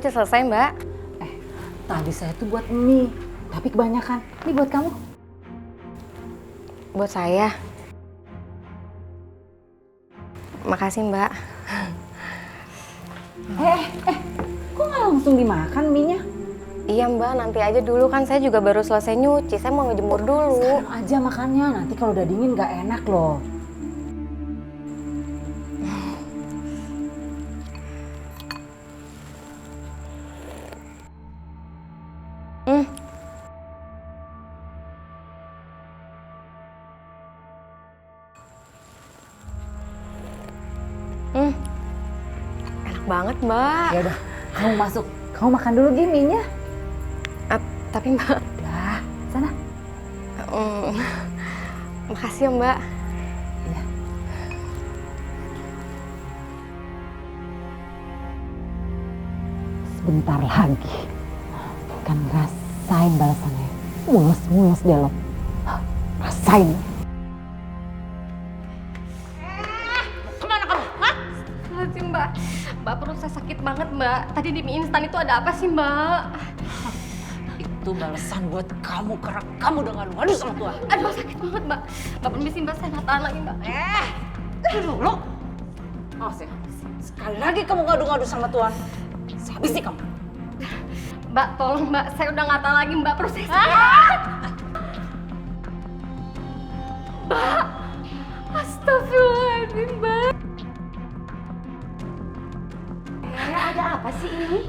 udah selesai, Mbak. Tadi saya tuh buat mie, tapi kebanyakan. Ini buat kamu. Buat saya. Makasih, Mbak. Kok nggak langsung dimakan mie-nya? Iya, Mbak, nanti aja dulu, kan saya juga baru selesai nyuci. Saya mau ngejemur dulu. Sekarang aja makannya, nanti kalau udah dingin nggak enak loh. Enak banget, Mbak. Ya udah, kamu masuk. Kamu makan dulu mie-nya. Tapi Mbak, Lah, sana. makasih ya, Mbak. Iya. Sebentar lagi kan rasain balasannya. Mulus-mulus deh lo. Rasain. Kemana kamu? Hah? Sih, Mbak. Mbak, perut saya sakit banget, Mbak. Tadi di mie instan itu ada apa sih, Mbak? Itu balasan buat kamu karena kamu udah ngadu-ngadu sama Tuhan. Aduh, sakit banget, Mbak. Mbak, permisi, Mbak. Saya nggak tahan lagi, Mbak. Dulu. Awas ya. Sekali lagi kamu ngadu-ngadu sama Tuhan, saya habisi kamu. Mbak, tolong, Mbak. Saya udah nggak tahan lagi, Mbak. Perut saya sakit. Mbak. Astagfirullahaladzim, Mbak. Ada apa sih ini?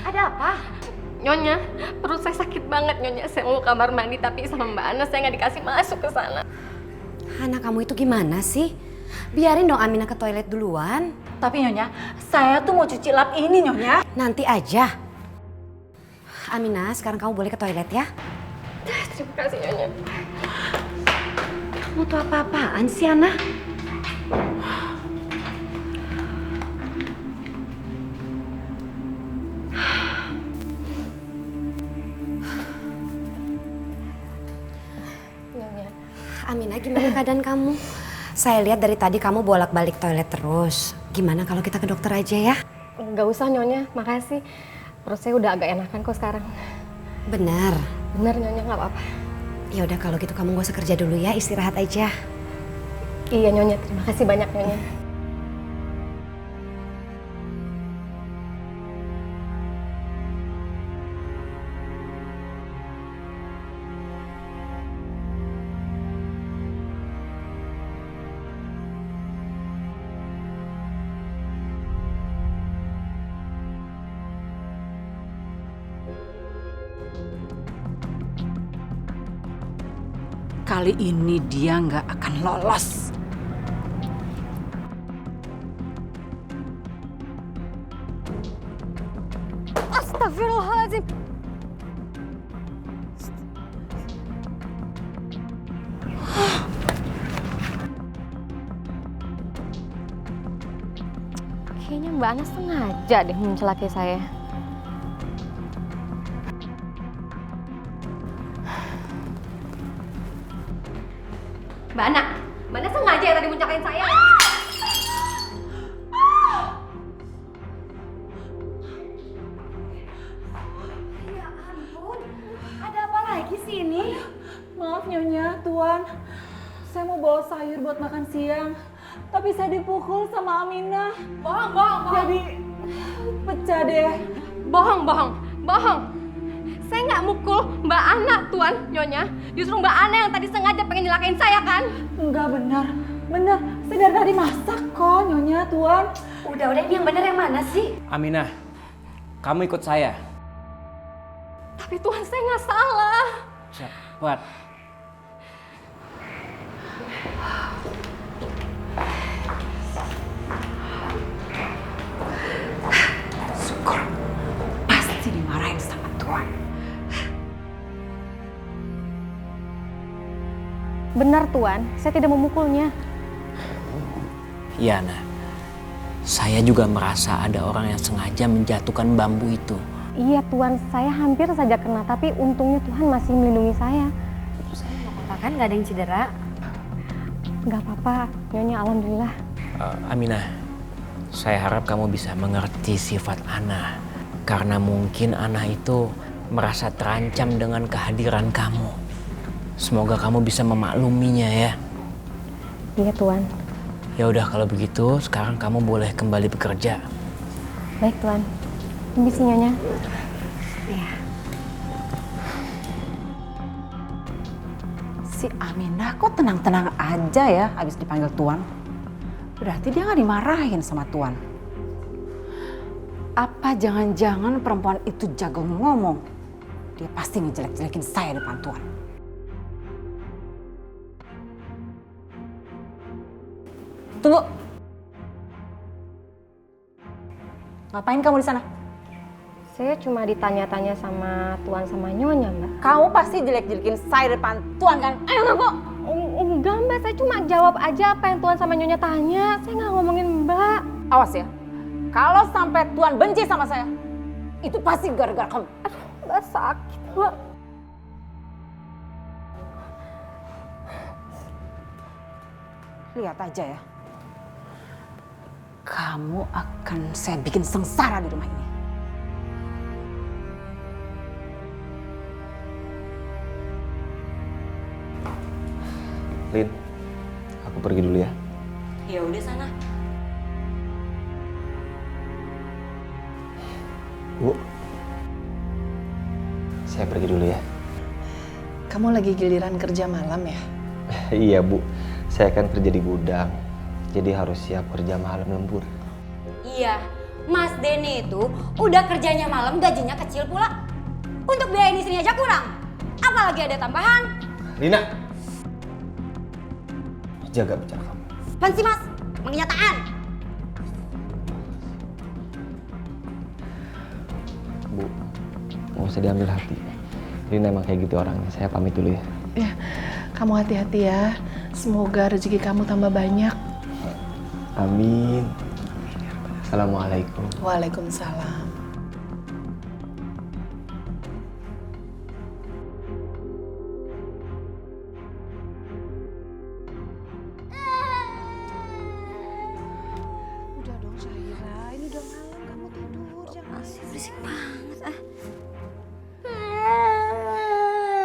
Ada apa? Nyonya, perut saya sakit banget, Nyonya. Saya mau ke kamar mandi, tapi sama Mbak Ana saya nggak dikasih masuk ke sana. Anak kamu itu gimana sih? Biarin dong Aminah ke toilet duluan. Tapi Nyonya, saya tuh mau cuci lap ini Nyonya. Nanti aja. Aminah, sekarang kamu boleh ke toilet ya. Terima kasih, Nyonya. Kamu tuh apa-apaan sih, Ana? Aminah, gimana keadaan kamu? Saya lihat dari tadi kamu bolak-balik toilet terus. Gimana kalau kita ke dokter aja ya? Nggak usah, Nyonya. Makasih. Perut saya udah agak enakan kok sekarang. Benar. Bener, Nyonya, nggak apa-apa. Ya udah kalau gitu kamu gak usah kerja dulu ya, istirahat aja. Iya, Nyonya. Terima kasih banyak, Nyonya. Kali ini dia nggak akan lolos. Astagfirullahaladzim. Kayaknya Mbak Ana sengaja deh mencelakai saya. Mbak Ana sengaja ya tadi mencelakai saya. Ya ampun, ada apa lagi sih ini? Maaf Nyonya, Tuan. Saya mau bawa sayur buat makan siang. Tapi saya dipukul sama Aminah. Bohong. Jadi pecah deh. Bohong. Saya nggak mukul Mbak Ana, Tuan, Nyonya. Justru Mbak Ana yang tadi sengaja pengen nyelakain saya, kan? Enggak benar. Saya dari tadi masak kok Nyonya, Tuan. Udah, ini yang bener yang mana sih? Aminah, kamu ikut saya. Tapi Tuan, saya nggak salah. Cepat. Syukur. Pasti dimarahin sama Tuan. Benar, Tuan. Saya tidak memukulnya. Iya, Nah. Saya juga merasa ada orang yang sengaja menjatuhkan bambu itu. Iya, Tuan. Saya hampir saja kena, tapi untungnya Tuhan masih melindungi saya. Saya nggak apa-apa kan, nggak ada yang cedera. Nggak apa-apa, Nyonya. Alhamdulillah. Aminah, saya harap kamu bisa mengerti sifat Ana. Karena mungkin Ana itu merasa terancam dengan kehadiran kamu. Semoga kamu bisa memakluminya ya. Iya Tuan. Ya udah kalau begitu sekarang kamu boleh kembali bekerja. Baik Tuan. Permisi Nyonya. Si Aminah kok tenang-tenang aja ya habis dipanggil Tuan. Berarti dia nggak dimarahin sama Tuan. Apa jangan-jangan perempuan itu jago ngomong? Dia pasti ngejelek-jelekin saya depan Tuan. Tunggu. Ngapain kamu di sana? Saya cuma ditanya-tanya sama Tuan sama Nyonya, Mbak. Kamu pasti jelek-jelekin saya depan Tuan kan? Ayo ngaku. Enggak Mbak, saya cuma jawab aja apa yang Tuan sama Nyonya tanya. Saya nggak ngomongin Mbak. Awas ya. Kalau sampai Tuan benci sama saya, itu pasti gara-gara kamu. Aduh, Mbak sakit, Mbak. Lihat aja ya. Kamu akan saya bikin sengsara di rumah ini. Lin, aku pergi dulu ya. Ya udah sana. Bu, saya pergi dulu ya. Kamu lagi giliran kerja malam ya? Iya Bu, saya kan kerja di gudang, jadi harus siap kerja malam lembur. Iya, Mas Denny itu udah kerjanya malam, gajinya kecil pula. Untuk biayain istrinya aja kurang. Apalagi ada tambahan. Lina, jaga bicara kamu. Apaan sih Mas? Kenyataan. Bu, nggak usah diambil hati. Lina emang kayak gitu orangnya. Saya pamit dulu ya. Ya, kamu hati-hati ya. Semoga rezeki kamu tambah banyak. Amin. Assalamualaikum. Waalaikumsalam. Udah dong Syahira, ini udah malam kamu tidur. Jangan berisik banget ah.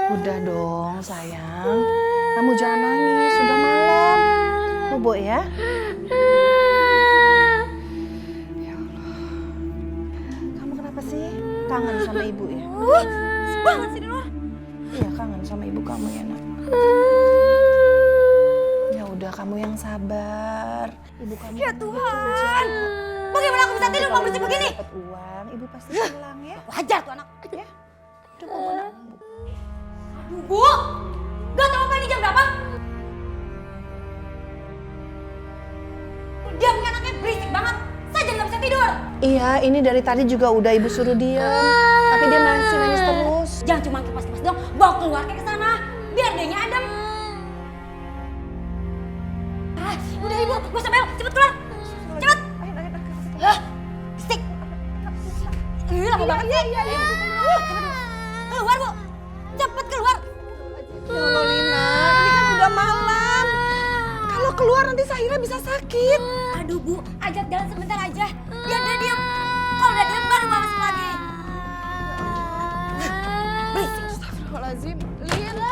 Udah dong sayang, kamu jangan nangis, sudah malam. Bobo ya. Ya Allah, kamu kenapa sih? Kangen sama ibu ya? Banget sih di luar. Iya kangen sama ibu kamu ya nak. Ya udah kamu yang sabar. Ibu kamu Ya kan Tuhan. bekerja. Bagaimana aku bisa tidur kalau berisik Kalau begini? dapat uang, ibu pasti pulang ya. Wajar tuh anak. Ya, udah bobo nak. Bu, gak tau apa ini jam berapa? Dia punya anaknya berisik banget. Saya jadi gak bisa tidur. Iya, ini dari tadi juga udah ibu suruh diam. Tapi dia masih nangis terus. Jangan cuma kipas-kipas dong, bawa keluar ke sana. Biar dianya adem. Ah, udah ibu, gak usah bel, cepet keluar. Cepet. Hah, berisik. Lama banget sih. Keluar bu, cepet keluar. Ya Allah Lina, ini kan udah malam. Kalau keluar nanti Syahira bisa sakit. Aduh bu, ajak jalan sebentar aja. Biar dia diam. Kalau udah diam baru mama masuk lagi. Berisik. Astagfirullahaladzim, Lina.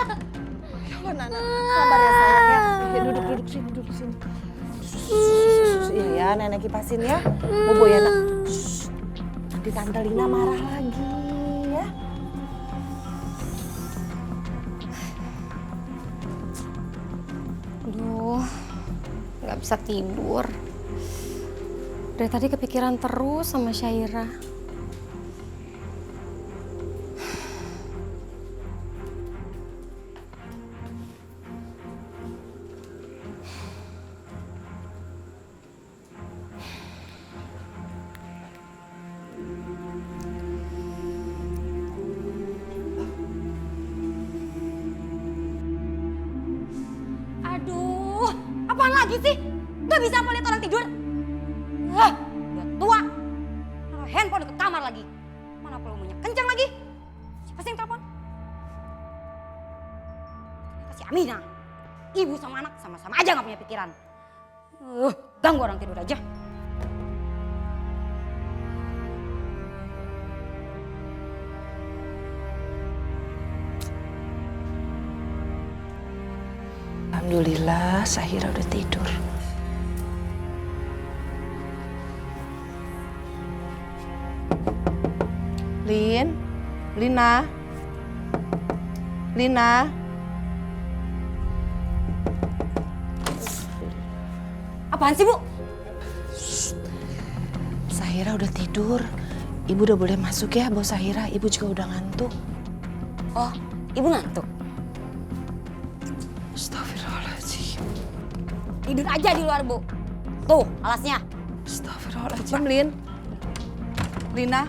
Ya Allah Nana, sabar ya sayang ya. Ya duduk sini, duduk sini. Iya ya, nenek kipasin ya. Bobo ya nak. Nanti Tante Lina marah lagi ya. Aduh, nggak bisa tidur. Dari tadi kepikiran terus sama Syaira. Aduh, apaan lagi sih? Gak bisa apa lihat orang tidur? Udah tua. Taruh handphone deket kamar lagi. Mana volumenya kencang lagi? Siapa sih yang telepon? Ternyata si Aminah. Ibu sama anak sama-sama aja gak punya pikiran. Ganggu orang tidur aja. Alhamdulillah, Sahira udah tidur. Lina. Apaan sih, Bu? Sahira udah tidur. Ibu udah boleh masuk ya, Bos Sahira. Ibu juga udah ngantuk. Oh, Ibu ngantuk. Astagfirullahaladzim. Tidur aja di luar, Bu. Tuh, alasnya. Astagfirullahaladzim. Lin. Lina.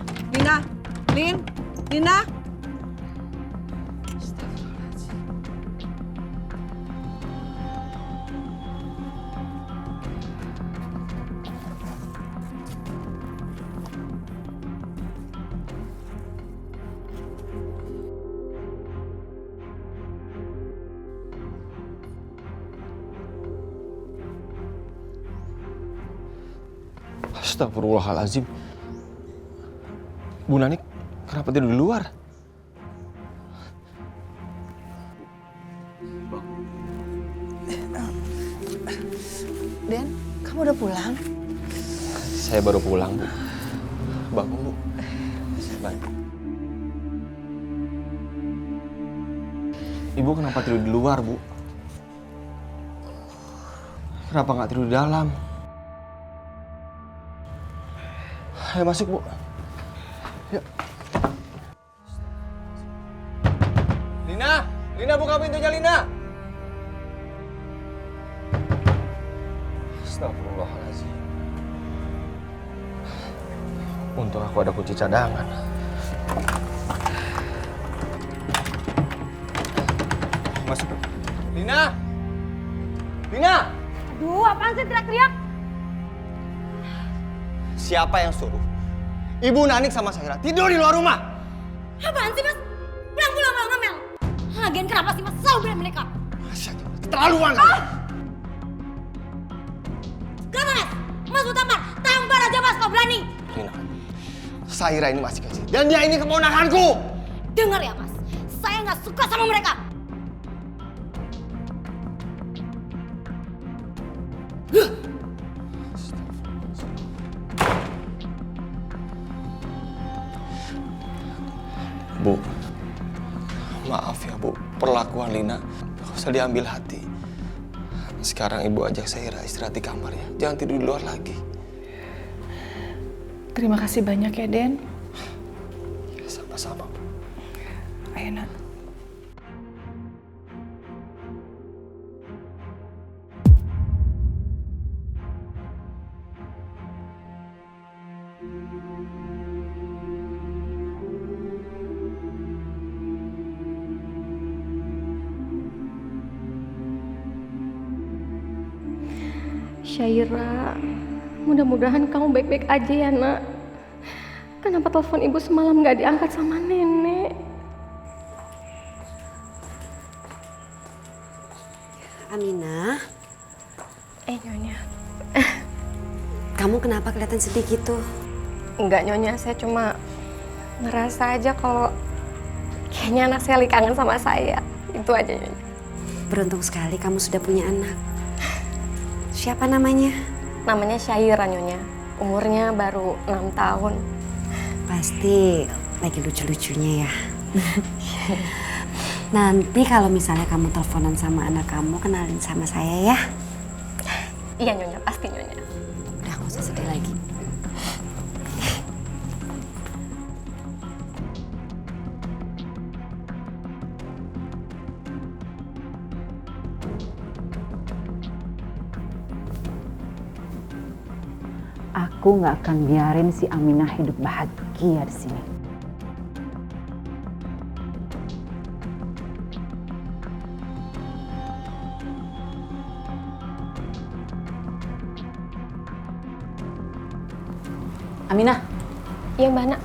Astagfirullahaladzim. Bu Nanik, kenapa tidur di luar? Den, kamu udah pulang? Saya baru pulang, Bu. Bangun, Bu. Saya bangun. Ibu kenapa tidur di luar, Bu? Kenapa nggak tidur di dalam? Ayo masuk, Bu. Yuk. Lina buka pintunya, Lina. Astagfirullahaladzim. Untung aku ada kunci cadangan. Masuk. Lina! Aduh, apaan sih teriak-teriak? Siapa yang suruh Ibu Nanik sama Sahira tidur di luar rumah? Apaan sih, Mas? Pulang ngomel. Lagian kenapa sih, Mas? Selalu bilang mereka. Keterlaluan kamu. Kenapa, Mas? Mas Utampar, tampar aja, Mas, kalau berani. Lina, Sahira ini masih kecil dan dia ini keponakanku. Dengar ya, Mas. Saya nggak suka sama mereka. Bu, maaf ya Bu, perlakuan Lina gak usah diambil hati. Sekarang Ibu ajak Sahira istirahat di kamar ya, jangan tidur di luar lagi. Terima kasih banyak ya, Den. Ya, sama-sama, Bu. Ayo, Nak. Syaira, mudah-mudahan kamu baik-baik aja ya, Nak. Kenapa telepon ibu semalam nggak diangkat sama nenek? Aminah, Nyonya. kamu kenapa kelihatan sedih gitu? Enggak, Nyonya. Saya cuma ngerasa aja kalau kayaknya anak saya lagi kangen sama saya. Itu aja, Nyonya. Beruntung sekali kamu sudah punya anak. Siapa namanya? Namanya Syaira, Nyonya. Umurnya baru 6 tahun. Pasti lagi lucu-lucunya ya. Nanti kalau misalnya kamu teleponan sama anak kamu, kenalin sama saya ya. Iya, Nyonya. Pasti, Nyonya. Udah gak usah sedih lagi. Aku nggak akan biarin si Aminah hidup bahagia di sini. Aminah, Iya, Mbak Nak.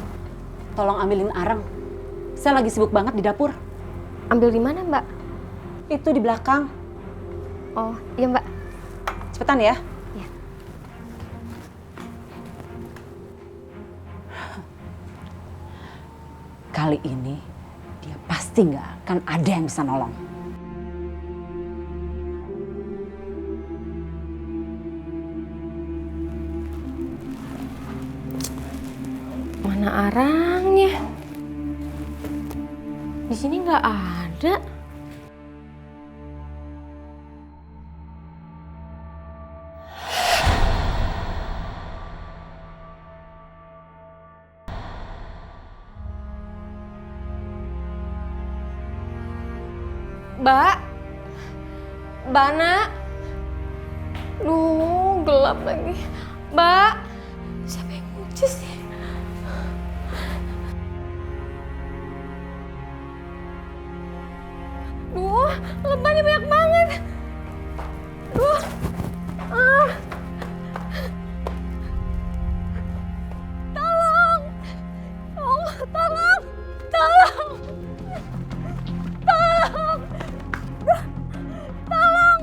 tolong ambilin arang. Saya lagi sibuk banget di dapur. Ambil di mana, Mbak? Itu di belakang. Oh, iya, Mbak. Cepetan ya. Iya. Kali ini dia pasti nggak akan ada yang bisa nolong. Mana arangnya? Di sini nggak ada. Mbak, Nak. Duh, gelap lagi. Mbak, siapa yang kunci sih? Duh, lebahnya banyak banget. Duh, Tolong, tolong, tolong, tolong, tolong, tolong.